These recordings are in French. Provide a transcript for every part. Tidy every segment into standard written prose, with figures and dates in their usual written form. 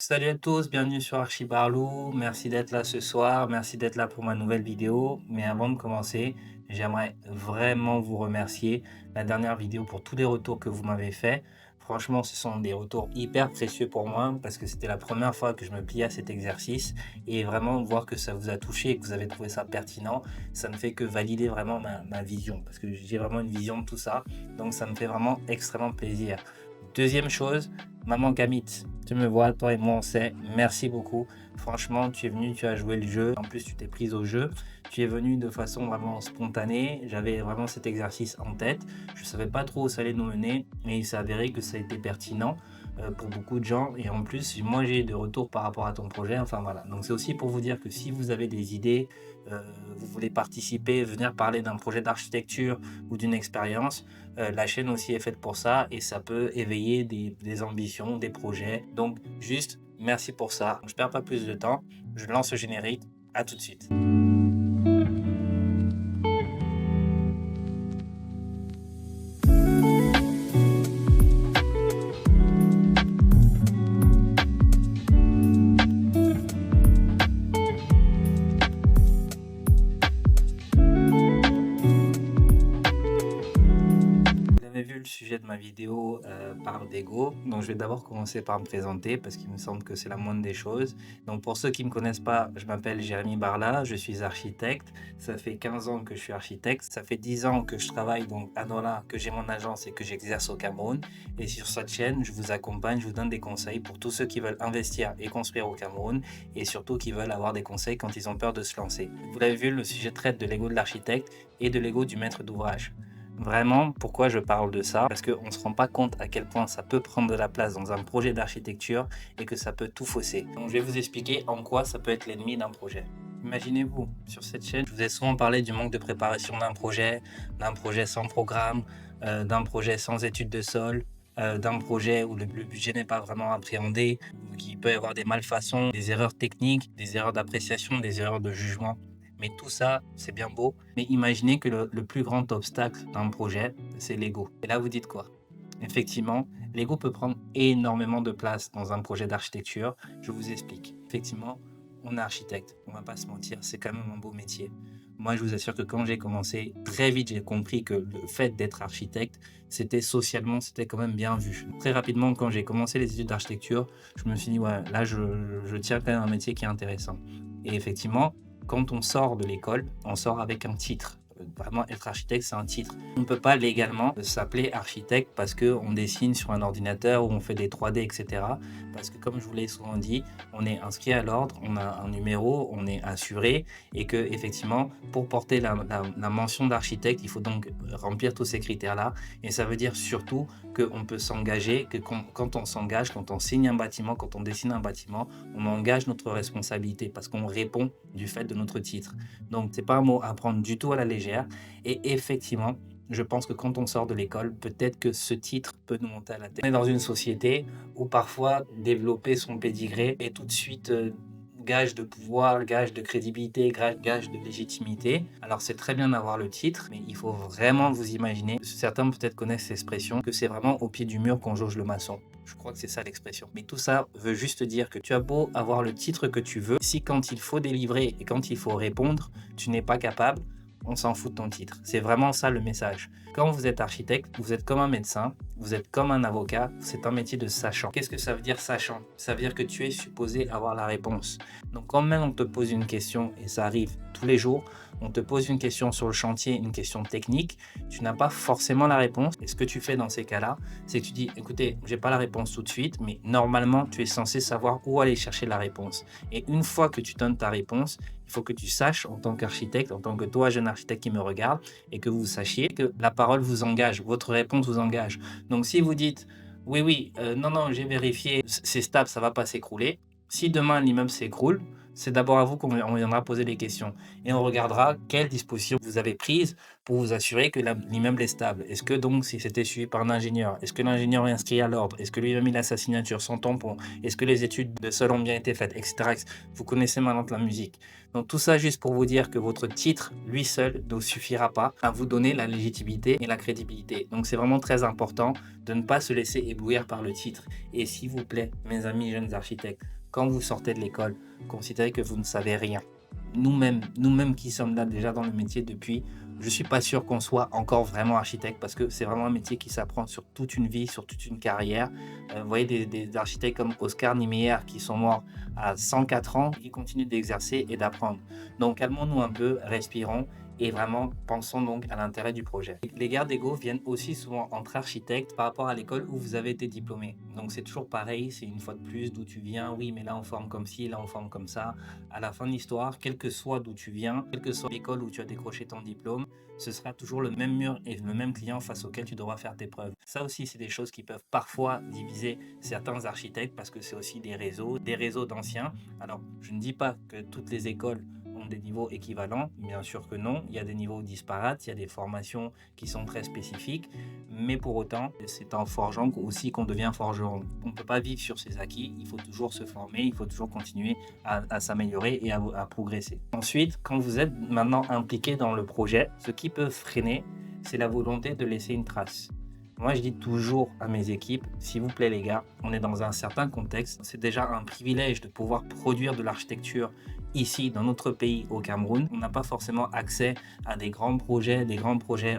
Salut à tous, bienvenue sur Archibarlou. Merci d'être là ce soir, merci d'être là pour ma nouvelle vidéo. Mais avant de commencer, j'aimerais vraiment vous remercier la dernière vidéo pour tous les retours que vous m'avez fait. Franchement, ce sont des retours hyper précieux pour moi parce que c'était la première fois que je me pliais à cet exercice et vraiment voir que ça vous a touché et que vous avez trouvé ça pertinent, ça ne fait que valider vraiment ma vision parce que j'ai vraiment une vision de tout ça. Donc ça me fait vraiment extrêmement plaisir. Deuxième chose, maman Gamit, tu me vois, toi et moi on sait, merci beaucoup. Franchement, tu es venu, tu as joué le jeu, en plus tu t'es prise au jeu. Tu es venu de façon vraiment spontanée, j'avais vraiment cet exercice en tête. Je ne savais pas trop où ça allait nous mener, mais il s'est avéré que ça a été pertinent pour beaucoup de gens. Et en plus, moi j'ai eu de retours par rapport à ton projet, enfin voilà. Donc c'est aussi pour vous dire que si vous avez des idées, vous voulez participer, venir parler d'un projet d'architecture ou d'une expérience, la chaîne aussi est faite pour ça et ça peut éveiller des ambitions, des projets. Donc juste merci pour ça. Je perds pas plus de temps. Je lance le générique. À tout de suite. Vous avez vu le sujet de ma vidéo parle d'ego. Donc je vais d'abord commencer par me présenter parce qu'il me semble que c'est la moindre des choses. Donc pour ceux qui ne me connaissent pas, je m'appelle Jérémy Barla, je suis architecte. Ça fait 15 ans que je suis architecte. Ça fait 10 ans que je travaille donc à Douala, que j'ai mon agence et que j'exerce au Cameroun. Et sur cette chaîne, je vous accompagne, je vous donne des conseils pour tous ceux qui veulent investir et construire au Cameroun et surtout qui veulent avoir des conseils quand ils ont peur de se lancer. Vous l'avez vu, le sujet traite de l'ego de l'architecte et de l'ego du maître d'ouvrage. Vraiment, pourquoi je parle de ça? Parce qu'on ne se rend pas compte à quel point ça peut prendre de la place dans un projet d'architecture et que ça peut tout fausser. Donc je vais vous expliquer en quoi ça peut être l'ennemi d'un projet. Imaginez-vous, sur cette chaîne, je vous ai souvent parlé du manque de préparation d'un projet sans programme, d'un projet sans étude de sol, d'un projet où le budget n'est pas vraiment appréhendé, où il peut y avoir des malfaçons, des erreurs techniques, des erreurs d'appréciation, des erreurs de jugement. Mais tout ça, c'est bien beau. Mais imaginez que le plus grand obstacle d'un projet, c'est l'ego. Et là, vous dites quoi? Effectivement, l'ego peut prendre énormément de place dans un projet d'architecture. Je vous explique. Effectivement, on est architecte. On va pas se mentir, c'est quand même un beau métier. Moi, je vous assure que quand j'ai commencé, très vite, j'ai compris que le fait d'être architecte, c'était socialement, c'était quand même bien vu. Très rapidement, quand j'ai commencé les études d'architecture, je me suis dit, ouais, là, je tiens quand même un métier qui est intéressant. Et effectivement, quand on sort de l'école, on sort avec un titre. Vraiment, être architecte, c'est un titre. On ne peut pas légalement s'appeler architecte parce qu'on dessine sur un ordinateur ou on fait des 3D, etc. Parce que, comme je vous l'ai souvent dit, on est inscrit à l'ordre, on a un numéro, on est assuré et que, effectivement, pour porter la mention d'architecte, il faut donc remplir tous ces critères-là. Et ça veut dire surtout qu'on peut s'engager, que quand on s'engage, quand on signe un bâtiment, quand on dessine un bâtiment, on engage notre responsabilité parce qu'on répond du fait de notre titre. Donc, c'est pas un mot à prendre du tout à la légère. Et effectivement, je pense que quand on sort de l'école, peut-être que ce titre peut nous monter à la tête. On est dans une société où parfois développer son pédigré est tout de suite gage de pouvoir, gage de crédibilité, gage de légitimité. Alors c'est très bien d'avoir le titre, mais il faut vraiment vous imaginer, certains peut-être connaissent l'expression, que c'est vraiment au pied du mur qu'on jauge le maçon. Je crois que c'est ça l'expression. Mais tout ça veut juste dire que tu as beau avoir le titre que tu veux, si quand il faut délivrer et quand il faut répondre, tu n'es pas capable, on s'en fout de ton titre. C'est vraiment ça le message. Quand vous êtes architecte, vous êtes comme un médecin, vous êtes comme un avocat, c'est un métier de sachant. Qu'est-ce que ça veut dire sachant? Ça veut dire que tu es supposé avoir la réponse. Donc quand même on te pose une question, et ça arrive tous les jours, on te pose une question sur le chantier, une question technique, tu n'as pas forcément la réponse. Et ce que tu fais dans ces cas-là, c'est que tu dis, écoutez, j'ai pas la réponse tout de suite, mais normalement, tu es censé savoir où aller chercher la réponse. Et une fois que tu donnes ta réponse, il faut que tu saches, en tant qu'architecte, en tant que toi, jeune architecte qui me regarde, et que vous sachiez que la parole vous engage, votre réponse vous engage. Donc si vous dites, oui, non, j'ai vérifié, c'est stable, ça va pas s'écrouler. Si demain l'immeuble s'écroule, c'est d'abord à vous qu'on viendra poser des questions et on regardera quelles dispositions vous avez prises pour vous assurer que l'immeuble est stable. Est-ce que donc si c'était suivi par un ingénieur, est-ce que l'ingénieur est inscrit à l'ordre? Est-ce que lui-même il a sa signature, son tampon? Est-ce que les études de sol ont bien été faites, etc. Vous connaissez maintenant la musique. Donc tout ça juste pour vous dire que votre titre, lui seul, ne suffira pas à vous donner la légitimité et la crédibilité. Donc c'est vraiment très important de ne pas se laisser éblouir par le titre. Et s'il vous plaît, mes amis jeunes architectes, quand vous sortez de l'école, considérez que vous ne savez rien. Nous-mêmes qui sommes là déjà dans le métier depuis, je ne suis pas sûr qu'on soit encore vraiment architecte parce que c'est vraiment un métier qui s'apprend sur toute une vie, sur toute une carrière. Vous voyez des architectes comme Oscar Niemeyer qui sont morts à 104 ans, qui continuent d'exercer et d'apprendre. Donc calmons-nous un peu, respirons et vraiment pensons donc à l'intérêt du projet. Les guerres d'ego viennent aussi souvent entre architectes par rapport à l'école où vous avez été diplômé. Donc c'est toujours pareil, c'est une fois de plus d'où tu viens, oui mais là on forme comme ci, là on forme comme ça. À la fin de l'histoire, quel que soit d'où tu viens, quelle que soit l'école où tu as décroché ton diplôme, ce sera toujours le même mur et le même client face auquel tu devras faire tes preuves. Ça aussi, c'est des choses qui peuvent parfois diviser certains architectes parce que c'est aussi des réseaux d'anciens. Alors, je ne dis pas que toutes les écoles ont des niveaux équivalents, bien sûr que non, il y a des niveaux disparates, il y a des formations qui sont très spécifiques, mais pour autant, c'est en forgeant aussi qu'on devient forgeron. On ne peut pas vivre sur ses acquis, il faut toujours se former, il faut toujours continuer à s'améliorer et à progresser. Ensuite, quand vous êtes maintenant impliqué dans le projet, ce qui peut freiner, c'est la volonté de laisser une trace. Moi, je dis toujours à mes équipes, s'il vous plaît les gars, on est dans un certain contexte. C'est déjà un privilège de pouvoir produire de l'architecture ici, dans notre pays, au Cameroun. On n'a pas forcément accès à des grands projets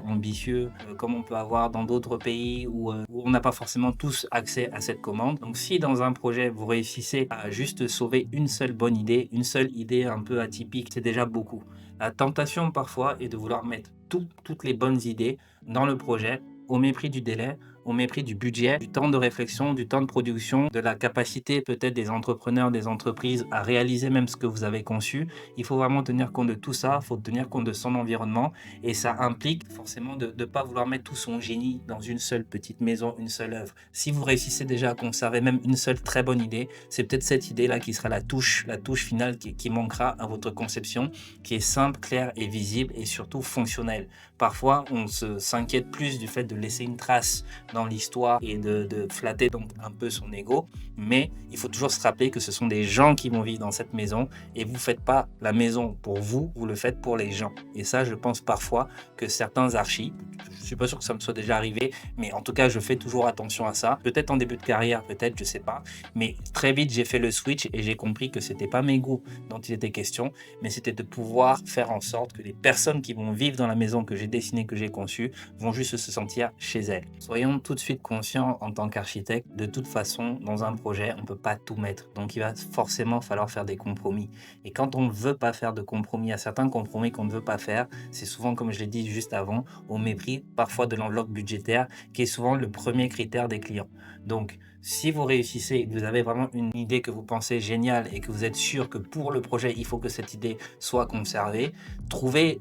ambitieux, comme on peut avoir dans d'autres pays où on n'a pas forcément tous accès à cette commande. Donc, si dans un projet, vous réussissez à juste sauver une seule bonne idée, une seule idée un peu atypique, c'est déjà beaucoup. La tentation, parfois, est de vouloir mettre toutes les bonnes idées dans le projet au mépris du délai, au mépris du budget, du temps de réflexion, du temps de production, de la capacité peut-être des entrepreneurs, des entreprises à réaliser même ce que vous avez conçu. Il faut vraiment tenir compte de tout ça, il faut tenir compte de son environnement et ça implique forcément de ne pas vouloir mettre tout son génie dans une seule petite maison, une seule œuvre. Si vous réussissez déjà à conserver même une seule très bonne idée, c'est peut-être cette idée-là qui sera la touche finale qui manquera à votre conception, qui est simple, claire et visible et surtout fonctionnelle. Parfois, on s'inquiète plus du fait de laisser une trace dans l'histoire et de flatter donc un peu son ego, mais il faut toujours se rappeler que ce sont des gens qui vont vivre dans cette maison et vous ne faites pas la maison pour vous, vous le faites pour les gens. Et ça, je pense parfois que certains archis, je ne suis pas sûr que ça me soit déjà arrivé, mais en tout cas, je fais toujours attention à ça. Peut-être en début de carrière, peut-être, je ne sais pas, mais très vite, j'ai fait le switch et j'ai compris que ce n'était pas mes goûts dont il était question, mais c'était de pouvoir faire en sorte que les personnes qui vont vivre dans la maison que j'ai dessinée, que j'ai conçue, vont juste se sentir chez elles. Soyons tout de suite conscients en tant qu'architecte, de toute façon, dans un projet, on ne peut pas tout mettre. Donc, il va forcément falloir faire des compromis. Et quand on ne veut pas faire de compromis, il y a certains compromis qu'on ne veut pas faire, c'est souvent, comme je l'ai dit juste avant, au mépris parfois de l'enveloppe budgétaire, qui est souvent le premier critère des clients. Donc, si vous réussissez et que vous avez vraiment une idée que vous pensez géniale et que vous êtes sûr que pour le projet, il faut que cette idée soit conservée,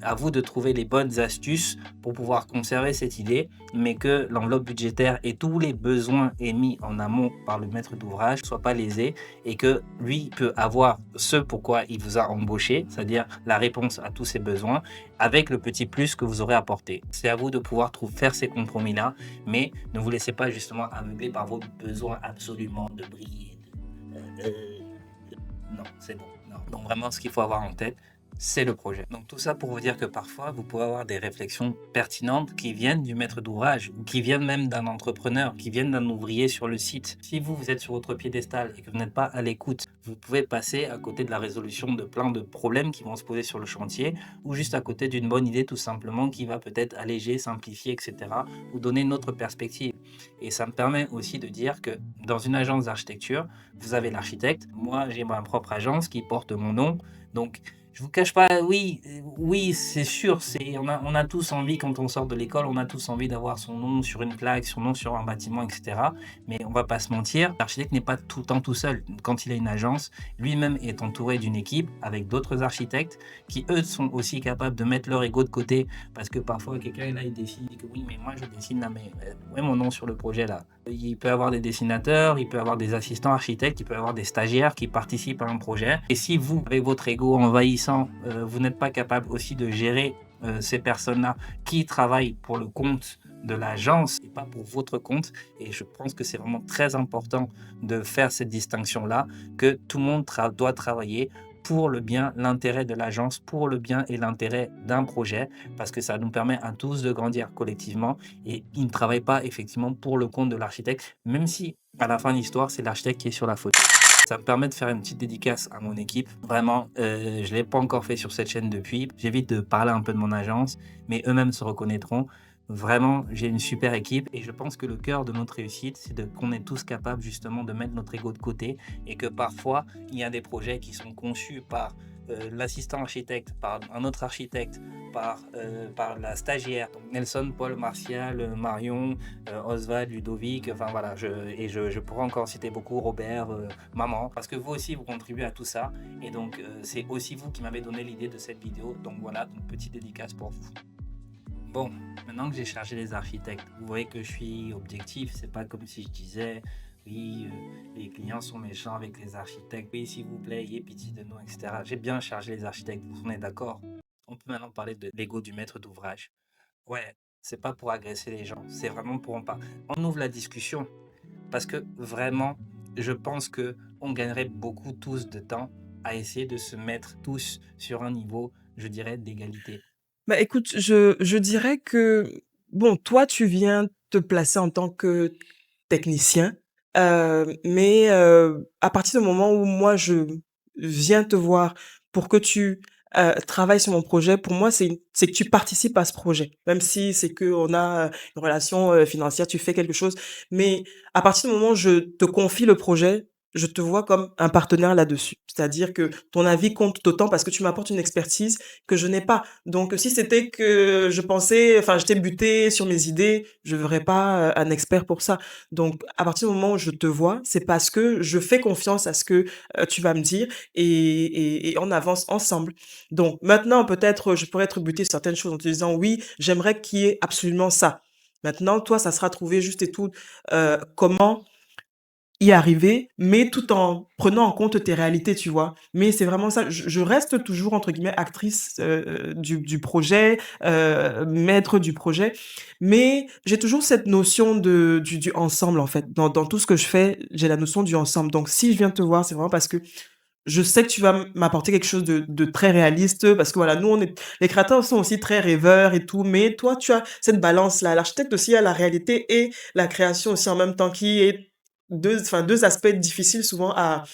à vous de trouver les bonnes astuces pour pouvoir conserver cette idée, mais que l'enveloppe budgétaire et tous les besoins émis en amont par le maître d'ouvrage ne soient pas lésés et que lui peut avoir ce pourquoi il vous a embauché, c'est-à-dire la réponse à tous ses besoins, avec le petit plus que vous aurez apporté. C'est à vous de pouvoir faire ces compromis-là, mais ne vous laissez pas justement aveugler par vos besoins absolument de briller. Non, c'est bon. Non. Donc vraiment, ce qu'il faut avoir en tête, c'est le projet. Donc tout ça pour vous dire que parfois, vous pouvez avoir des réflexions pertinentes qui viennent du maître d'ouvrage ou qui viennent même d'un entrepreneur, qui viennent d'un ouvrier sur le site. Si vous êtes sur votre piédestal et que vous n'êtes pas à l'écoute, vous pouvez passer à côté de la résolution de plein de problèmes qui vont se poser sur le chantier ou juste à côté d'une bonne idée tout simplement qui va peut-être alléger, simplifier, etc. ou donner une autre perspective. Et ça me permet aussi de dire que dans une agence d'architecture, vous avez l'architecte. Moi, j'ai ma propre agence qui porte mon nom. Donc, je vous cache pas, oui, c'est sûr, on a tous envie, quand on sort de l'école, on a tous envie d'avoir son nom sur une plaque, son nom sur un bâtiment, etc. Mais on va pas se mentir, l'architecte n'est pas tout le temps tout seul. Quand il a une agence, lui-même est entouré d'une équipe avec d'autres architectes qui, eux, sont aussi capables de mettre leur ego de côté. Parce que parfois, quelqu'un, là, il décide que oui, mais moi, je dessine là, mais ouais, mon nom sur le projet, là. Il peut y avoir des dessinateurs, il peut y avoir des assistants architectes, il peut y avoir des stagiaires qui participent à un projet. Et si vous, avec votre ego envahissant, vous n'êtes pas capable aussi de gérer ces personnes-là qui travaillent pour le compte de l'agence et pas pour votre compte, et je pense que c'est vraiment très important de faire cette distinction-là, que tout le monde doit travailler pour le bien, l'intérêt de l'agence, pour le bien et l'intérêt d'un projet, parce que ça nous permet à tous de grandir collectivement et il ne travaille pas effectivement pour le compte de l'architecte, même si à la fin de l'histoire, c'est l'architecte qui est sur la photo. Ça me permet de faire une petite dédicace à mon équipe. Vraiment, je ne l'ai pas encore fait sur cette chaîne depuis. J'évite de parler un peu de mon agence, mais eux-mêmes se reconnaîtront. Vraiment, j'ai une super équipe et je pense que le cœur de notre réussite, c'est qu'on est tous capables justement de mettre notre ego de côté et que parfois, il y a des projets qui sont conçus par l'assistant architecte, par un autre architecte, par la stagiaire. Donc Nelson, Paul, Martial, Marion, Oswald, Ludovic, enfin voilà, je pourrais encore citer beaucoup, Robert, Maman, parce que vous aussi, vous contribuez à tout ça. Et donc, c'est aussi vous qui m'avez donné l'idée de cette vidéo. Donc voilà, une petite dédicace pour vous. Bon, maintenant que j'ai chargé les architectes, vous voyez que je suis objectif. C'est pas comme si je disais, oui, les clients sont méchants avec les architectes. Oui, s'il vous plaît, ayez pitié de nous, etc. J'ai bien chargé les architectes, on est d'accord. On peut maintenant parler de l'ego du maître d'ouvrage. Ouais, c'est pas pour agresser les gens, c'est vraiment pour en parler. On ouvre la discussion parce que vraiment, je pense que on gagnerait beaucoup tous de temps à essayer de se mettre tous sur un niveau, je dirais, d'égalité. Bah, écoute, je dirais que, bon, toi, tu viens te placer en tant que technicien, mais à partir du moment où moi, je viens te voir pour que tu, travailles sur mon projet, pour moi, c'est que tu participes à ce projet. Même si c'est qu'on a, une relation, financière, tu fais quelque chose, mais à partir du moment où je te confie le projet, je te vois comme un partenaire là-dessus. C'est-à-dire que ton avis compte autant parce que tu m'apportes une expertise que je n'ai pas. Donc, si c'était que je pensais, enfin, j'étais butée sur mes idées, je ne verrais pas un expert pour ça. Donc, à partir du moment où je te vois, c'est parce que je fais confiance à ce que tu vas me dire et on avance ensemble. Donc, maintenant, peut-être, je pourrais être butée sur certaines choses en te disant, oui, j'aimerais qu'il y ait absolument ça. Maintenant, toi, ça sera trouver juste et tout comment y arriver, mais tout en prenant en compte tes réalités, tu vois? Mais c'est vraiment ça, je reste toujours entre guillemets «actrice», du projet, maître du projet, mais j'ai toujours cette notion du ensemble, en fait. Dans tout ce que je fais, j'ai la notion du ensemble. Donc si je viens te voir, c'est vraiment parce que je sais que tu vas m'apporter quelque chose de très réaliste, parce que voilà, nous, on est les créateurs sont aussi très rêveurs et tout, mais toi, tu as cette balance-là. L'architecte aussi a la réalité et la création aussi en même temps, qui est 2 enfin 2 aspects difficiles souvent à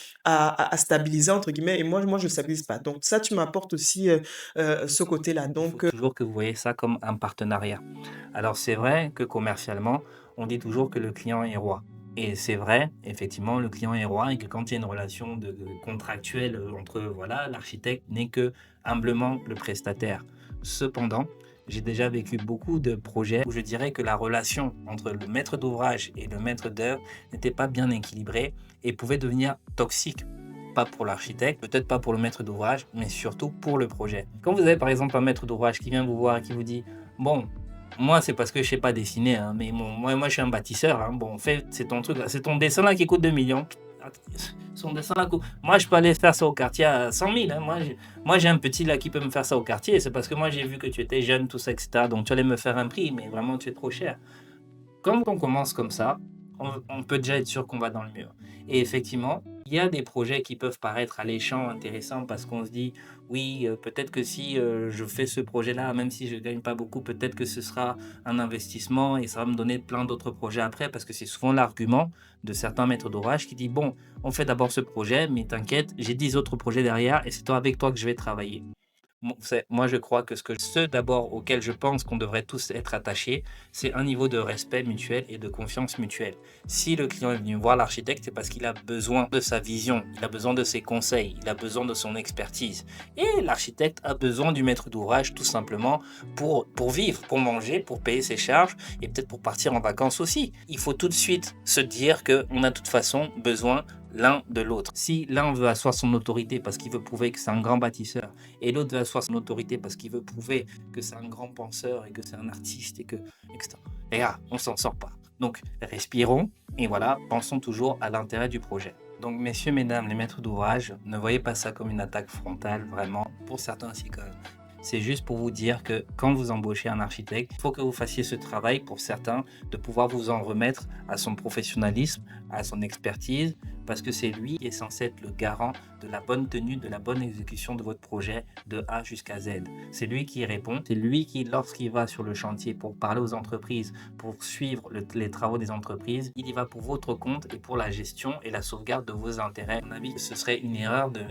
«stabiliser» entre guillemets et moi je ne stabilise pas. Donc ça, tu m'apportes aussi, ce côté-là. Il faut Donc toujours que vous voyez ça comme un partenariat. Alors c'est vrai que commercialement, on dit toujours que le client est roi. Et c'est vrai, effectivement, le client est roi et que quand il y a une relation contractuelle entre voilà, l'architecte n'est que humblement le prestataire. Cependant, j'ai déjà vécu beaucoup de projets où je dirais que la relation entre le maître d'ouvrage et le maître d'œuvre n'était pas bien équilibrée et pouvait devenir toxique. Pas pour l'architecte, peut-être pas pour le maître d'ouvrage, mais surtout pour le projet. Quand vous avez par exemple un maître d'ouvrage qui vient vous voir et qui vous dit bon, moi c'est parce que je sais pas dessiner, hein, mais bon, moi je suis un bâtisseur, hein, bon, fais, c'est ton truc là, c'est ton dessin là qui coûte 2 millions. Son dessin là coûte. Moi je peux aller faire ça au quartier à 100 000. Hein. Moi j'ai un petit là qui peut me faire ça au quartier, c'est parce que moi j'ai vu que tu étais jeune, tout ça, etc. Donc tu allais me faire un prix, mais vraiment tu es trop cher. Quand on commence comme ça, on peut déjà être sûr qu'on va dans le mur. Et effectivement, il y a des projets qui peuvent paraître alléchants, intéressants, parce qu'on se dit, oui, peut-être que si je fais ce projet-là, même si je ne gagne pas beaucoup, peut-être que ce sera un investissement et ça va me donner plein d'autres projets après, parce que c'est souvent l'argument de certains maîtres d'ouvrage qui dit, bon, on fait d'abord ce projet, mais t'inquiète, j'ai 10 autres projets derrière et c'est toi avec toi que je vais travailler. Moi, je crois que ce d'abord auquel je pense qu'on devrait tous être attachés, c'est un niveau de respect mutuel et de confiance mutuelle. Si le client est venu voir l'architecte, c'est parce qu'il a besoin de sa vision, il a besoin de ses conseils, il a besoin de son expertise. Et l'architecte a besoin du maître d'ouvrage tout simplement pour vivre, pour manger, pour payer ses charges et peut-être pour partir en vacances aussi. Il faut tout de suite se dire qu'on a de toute façon besoin l'un de l'autre. Si l'un veut asseoir son autorité parce qu'il veut prouver que c'est un grand bâtisseur et l'autre veut asseoir son autorité parce qu'il veut prouver que c'est un grand penseur et que c'est un artiste et que etc. Les gars, on s'en sort pas. Donc, respirons et voilà, pensons toujours à l'intérêt du projet. Donc, messieurs, mesdames, les maîtres d'ouvrage, ne voyez pas ça comme une attaque frontale, vraiment. Pour certains, si quand même. C'est juste pour vous dire que quand vous embauchez un architecte, il faut que vous fassiez ce travail pour certains, de pouvoir vous en remettre à son professionnalisme, à son expertise, parce que c'est lui qui est censé être le garant de la bonne tenue, de la bonne exécution de votre projet de A jusqu'à Z. C'est lui qui répond, c'est lui qui, lorsqu'il va sur le chantier pour parler aux entreprises, pour suivre les travaux des entreprises, il y va pour votre compte et pour la gestion et la sauvegarde de vos intérêts. À mon avis, ce serait une erreur de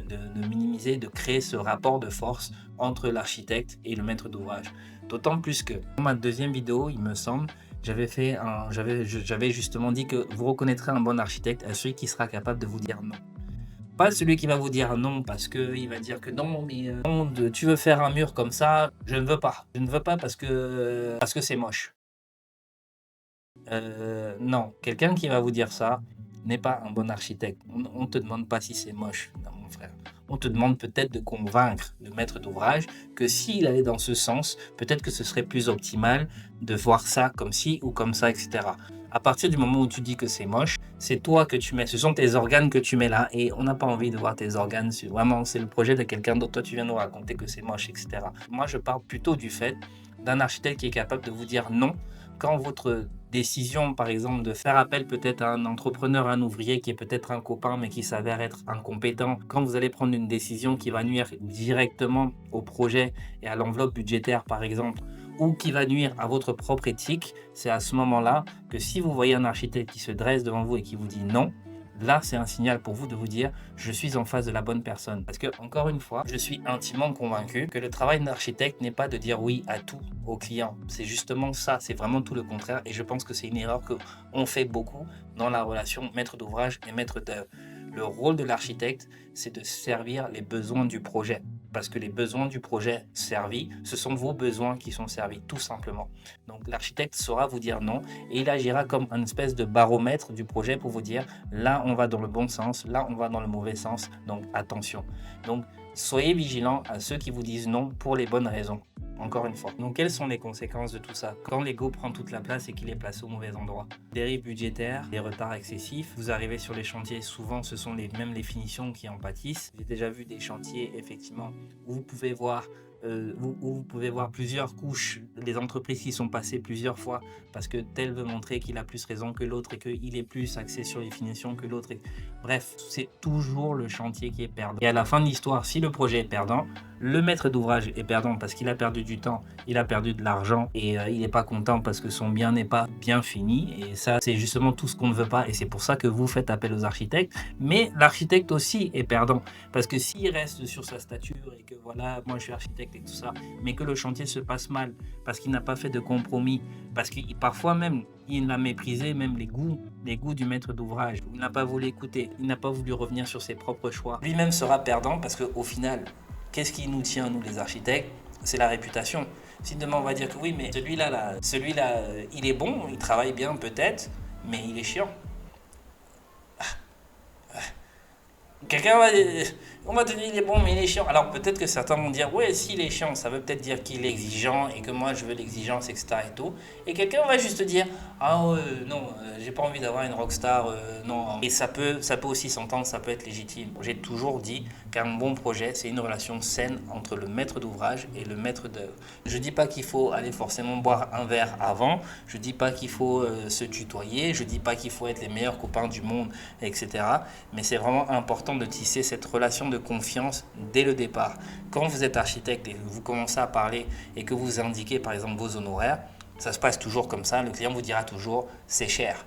minimiser, de créer ce rapport de force entre l'architecte et le maître d'ouvrage. D'autant plus que dans ma deuxième vidéo, il me semble, j'avais justement dit que vous reconnaîtrez un bon architecte à celui qui sera capable de vous dire non. Pas celui qui va vous dire non parce qu'il va dire que non, mais non, tu veux faire un mur comme ça, je ne veux pas. Je ne veux pas parce que c'est moche. Non, quelqu'un qui va vous dire ça n'est pas un bon architecte. On ne te demande pas si c'est moche, non, mon frère. On te demande peut-être de convaincre le maître d'ouvrage que s'il allait dans ce sens, peut-être que ce serait plus optimal de voir ça comme ci ou comme ça, etc. À partir du moment où tu dis que c'est moche, c'est toi que tu mets, ce sont tes organes que tu mets là et on n'a pas envie de voir tes organes. Vraiment, c'est le projet de quelqu'un d'autre. Toi, tu viens nous raconter que c'est moche, etc. Moi, je parle plutôt du fait d'un architecte qui est capable de vous dire non quand votre décision, par exemple, de faire appel peut-être à un entrepreneur, un ouvrier qui est peut-être un copain mais qui s'avère être incompétent, quand vous allez prendre une décision qui va nuire directement au projet et à l'enveloppe budgétaire, par exemple, ou qui va nuire à votre propre éthique, c'est à ce moment-là que si vous voyez un architecte qui se dresse devant vous et qui vous dit non, là, c'est un signal pour vous de vous dire « je suis en face de la bonne personne ». Parce que, encore une fois, je suis intimement convaincu que le travail d'un architecte n'est pas de dire oui à tout au client. C'est justement ça, c'est vraiment tout le contraire. Et je pense que c'est une erreur qu'on fait beaucoup dans la relation maître d'ouvrage et maître d'œuvre. Le rôle de l'architecte, c'est de servir les besoins du projet. Parce que les besoins du projet servis, ce sont vos besoins qui sont servis, tout simplement. Donc l'architecte saura vous dire non et il agira comme une espèce de baromètre du projet pour vous dire là on va dans le bon sens, là on va dans le mauvais sens, donc attention. Donc soyez vigilants à ceux qui vous disent non pour les bonnes raisons. Encore une fois. Donc, quelles sont les conséquences de tout ça? Quand l'ego prend toute la place et qu'il est placé au mauvais endroit. Dérive budgétaire, des retards excessifs. Vous arrivez sur les chantiers, souvent ce sont même les finitions qui en pâtissent. J'ai déjà vu des chantiers, effectivement, où vous pouvez voir plusieurs couches, des entreprises qui sont passées plusieurs fois parce que tel veut montrer qu'il a plus raison que l'autre et qu'il est plus axé sur les finitions que l'autre. Bref, c'est toujours le chantier qui est perdant. Et à la fin de l'histoire, si le projet est perdant, le maître d'ouvrage est perdant parce qu'il a perdu du temps, il a perdu de l'argent et il n'est pas content parce que son bien n'est pas bien fini. Et ça, c'est justement tout ce qu'on ne veut pas et c'est pour ça que vous faites appel aux architectes. Mais l'architecte aussi est perdant parce que s'il reste sur sa stature et que voilà, moi je suis architecte et tout ça, mais que le chantier se passe mal parce qu'il n'a pas fait de compromis, parce que parfois même il a méprisé même les goûts du maître d'ouvrage, il n'a pas voulu écouter, il n'a pas voulu revenir sur ses propres choix, lui-même sera perdant parce qu'au final, qu'est-ce qui nous tient, nous les architectes? C'est la réputation. Si demain on va dire que oui, mais celui-là, il est bon, il travaille bien peut-être, mais il est chiant. Quelqu'un va dire, on va te dire il est bon mais il est chiant. Alors peut-être que certains vont dire ouais s'il est chiant ça veut peut-être dire qu'il est exigeant et que moi je veux l'exigence etc et tout. Et quelqu'un va juste dire ah non j'ai pas envie d'avoir une rockstar non. Et ça peut aussi s'entendre, ça peut être légitime. J'ai toujours dit qu'un bon projet c'est une relation saine entre le maître d'ouvrage et le maître d'œuvre. Je dis pas qu'il faut aller forcément boire un verre avant, je dis pas qu'il faut se tutoyer, je dis pas qu'il faut être les meilleurs copains du monde etc. Mais c'est vraiment important de tisser cette relation de confiance dès le départ. Quand vous êtes architecte et que vous commencez à parler et que vous indiquez par exemple vos honoraires, ça se passe toujours comme ça, le client vous dira toujours c'est cher.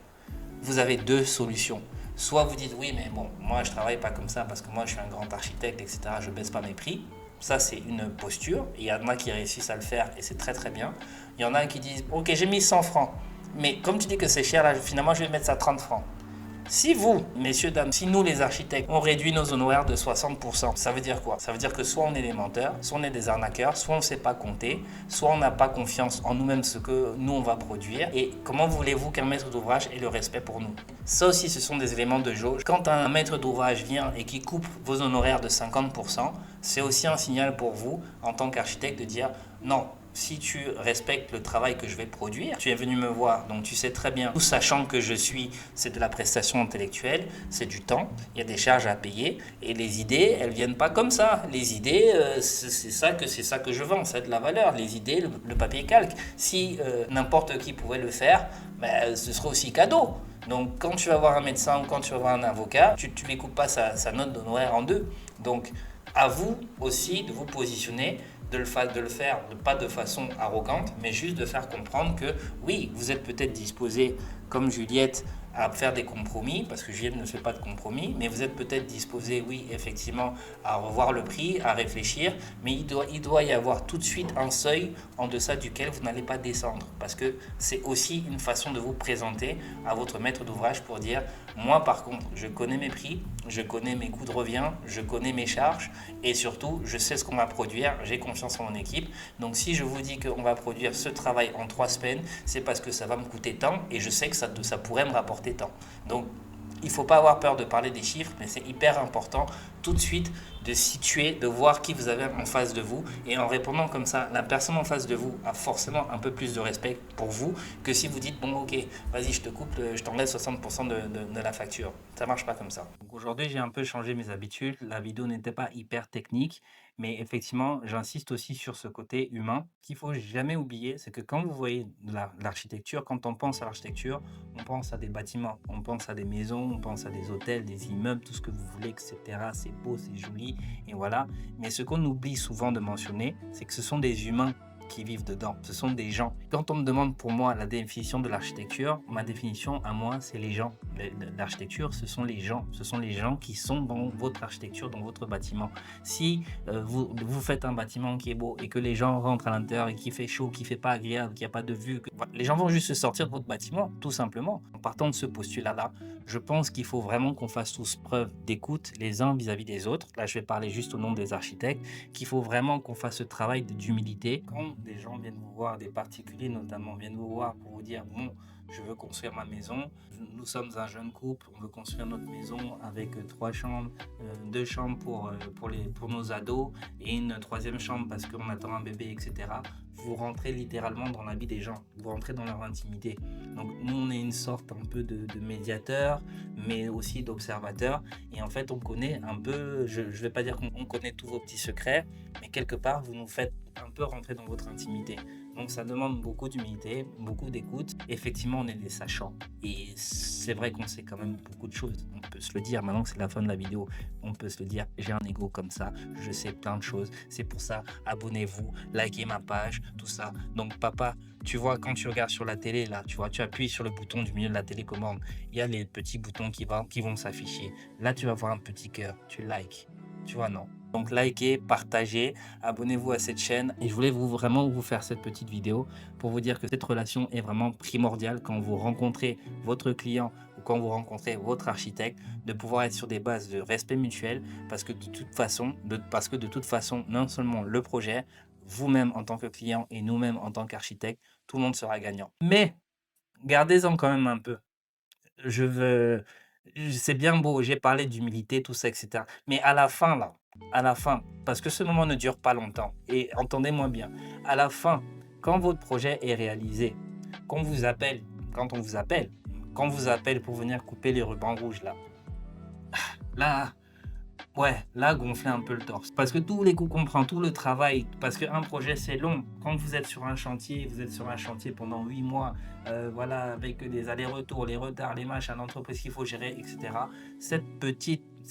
Vous avez deux solutions. Soit vous dites oui mais bon, moi je travaille pas comme ça parce que moi je suis un grand architecte etc. Je baisse pas mes prix. Ça c'est une posture. Il y en a qui réussissent à le faire et c'est très très bien. Il y en a qui disent ok j'ai mis 100 francs. Mais comme tu dis que c'est cher là finalement je vais mettre ça à 30 francs. Si vous, messieurs, dames, si nous les architectes, on réduit nos honoraires de 60%, ça veut dire quoi? Ça veut dire que soit on est des menteurs, soit on est des arnaqueurs, soit on ne sait pas compter, soit on n'a pas confiance en nous-mêmes, ce que nous on va produire. Et comment voulez-vous qu'un maître d'ouvrage ait le respect pour nous? Ça aussi, ce sont des éléments de jauge. Quand un maître d'ouvrage vient et qui coupe vos honoraires de 50%, c'est aussi un signal pour vous, en tant qu'architecte, de dire non, si tu respectes le travail que je vais produire, tu es venu me voir, donc tu sais très bien, tout sachant que c'est de la prestation intellectuelle, c'est du temps, il y a des charges à payer, et les idées, elles viennent pas comme ça. Les idées, c'est ça que je vends, c'est de la valeur. Les idées, le papier calque. Si n'importe qui pouvait le faire, ben, ce serait aussi cadeau. Donc quand tu vas voir un médecin ou quand tu vas voir un avocat, tu ne lui coupes pas sa note d'honoraire en deux. Donc à vous aussi de vous positionner, de le faire pas de façon arrogante, mais juste de faire comprendre que oui, vous êtes peut-être disposé, comme Juliette, à faire des compromis, parce que Juliette ne fait pas de compromis, mais vous êtes peut-être disposé, oui, effectivement, à revoir le prix, à réfléchir, mais il doit y avoir tout de suite un seuil en deçà duquel vous n'allez pas descendre, parce que c'est aussi une façon de vous présenter à votre maître d'ouvrage pour dire, moi par contre, je connais mes prix, je connais mes coûts de revient, je connais mes charges, et surtout, je sais ce qu'on va produire, j'ai confiance en mon équipe, donc si je vous dis qu'on va produire ce travail en 3 semaines, c'est parce que ça va me coûter tant, et je sais que ça pourrait me rapporter temps. Donc, il ne faut pas avoir peur de parler des chiffres, mais c'est hyper important tout de suite de situer, de voir qui vous avez en face de vous. Et en répondant comme ça, la personne en face de vous a forcément un peu plus de respect pour vous que si vous dites, bon ok, vas-y, je te coupe, je t'enlève 60% de la facture. Ça ne marche pas comme ça. Donc aujourd'hui, j'ai un peu changé mes habitudes. La vidéo n'était pas hyper technique, mais effectivement, j'insiste aussi sur ce côté humain qu'il faut jamais oublier. C'est que quand vous voyez de l'architecture, quand on pense à l'architecture, on pense à des bâtiments, on pense à des maisons, on pense à des hôtels, des immeubles, tout ce que vous voulez, etc. C'est beau, c'est joli, et voilà. Mais ce qu'on oublie souvent de mentionner, c'est que ce sont des humains qui vivent dedans. Ce sont des gens. Quand on me demande pour moi la définition de l'architecture, ma définition à moi, c'est les gens. L'architecture, ce sont les gens. Ce sont les gens qui sont dans votre architecture, dans votre bâtiment. Si vous faites un bâtiment qui est beau et que les gens rentrent à l'intérieur et qu'il fait chaud, qu'il ne fait pas agréable, qu'il n'y a pas de vue, voilà, les gens vont juste se sortir de votre bâtiment, tout simplement. En partant de ce postulat-là, je pense qu'il faut vraiment qu'on fasse tous preuve d'écoute les uns vis-à-vis des autres. Là, je vais parler juste au nom des architectes, qu'il faut vraiment qu'on fasse ce travail d'humilité. Quand des gens viennent vous voir, des particuliers notamment, viennent vous voir pour vous dire, bon, je veux construire ma maison, nous sommes un jeune couple, on veut construire notre maison avec 3 chambres, 2 chambres pour nos ados et une 3e chambre parce qu'on attend un bébé, etc. Vous rentrez littéralement dans la vie des gens, vous rentrez dans leur intimité. Donc nous, on est une sorte un peu de médiateur, mais aussi d'observateur. Et en fait, on connaît un peu, je ne vais pas dire qu'on connaît tous vos petits secrets, mais quelque part, vous nous faites un peu rentrer dans votre intimité. Donc ça demande beaucoup d'humilité, beaucoup d'écoute. Effectivement, on est des sachants. Et c'est vrai qu'on sait quand même beaucoup de choses. On peut se le dire, maintenant que c'est la fin de la vidéo, on peut se le dire, j'ai un ego comme ça, je sais plein de choses. C'est pour ça, abonnez-vous, likez ma page, tout ça. Donc papa, tu vois, quand tu regardes sur la télé, là, tu vois, tu appuies sur le bouton du milieu de la télécommande. Il y a les petits boutons qui vont s'afficher. Là, tu vas voir un petit cœur, tu likes. Tu vois, non. Donc likez, partagez, abonnez-vous à cette chaîne. Et je voulais vraiment vous faire cette petite vidéo pour vous dire que cette relation est vraiment primordiale quand vous rencontrez votre client ou quand vous rencontrez votre architecte, de pouvoir être sur des bases de respect mutuel parce que de toute façon, non seulement le projet, vous-même en tant que client et nous-mêmes en tant qu'architecte, tout le monde sera gagnant. Mais gardez-en quand même un peu. C'est bien beau, j'ai parlé d'humilité, tout ça, etc. Mais à la fin, là, parce que ce moment ne dure pas longtemps, et entendez-moi bien, à la fin, quand votre projet est réalisé, qu'on vous appelle, quand on vous appelle, quand on vous appelle pour venir couper les rubans rouges, là, ouais, là, gonfler un peu le torse. Parce que tous les coups qu'on prend, tout le travail, parce qu'un projet, c'est long. Quand vous êtes sur un chantier, pendant 8 mois, voilà, avec des allers-retours, les retards, les machins, l'entreprise qu'il faut gérer, etc. Ces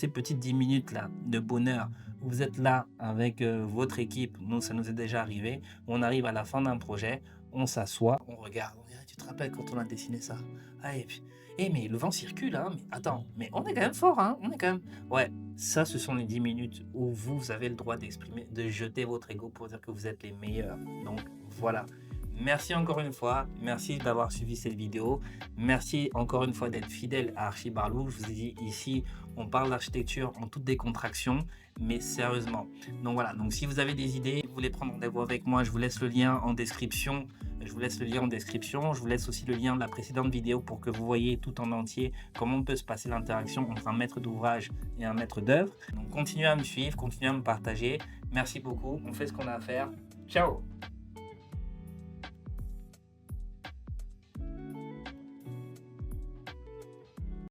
petites 10 minutes-là de bonheur, où vous êtes là avec votre équipe, nous, ça nous est déjà arrivé, on arrive à la fin d'un projet, on s'assoit, on regarde, tu te rappelles quand on a dessiné ça? Ah, et puis, mais le vent circule, hein, mais attends, mais on est quand même fort, hein, on est quand même... Ouais, ça, ce sont les 10 minutes où vous avez le droit d'exprimer, de jeter votre ego pour dire que vous êtes les meilleurs. Donc, voilà. Merci encore une fois. Merci d'avoir suivi cette vidéo. Merci encore une fois d'être fidèle à Archi Barlou. Je vous ai dit ici, on parle d'architecture en toute décontraction, mais sérieusement. Donc voilà. Donc si vous avez des idées, vous voulez prendre rendez-vous avec moi, je vous laisse le lien en description. Je vous laisse aussi le lien de la précédente vidéo pour que vous voyez tout en entier comment peut se passer l'interaction entre un maître d'ouvrage et un maître d'œuvre. Donc continuez à me suivre, continuez à me partager. Merci beaucoup. On fait ce qu'on a à faire. Ciao!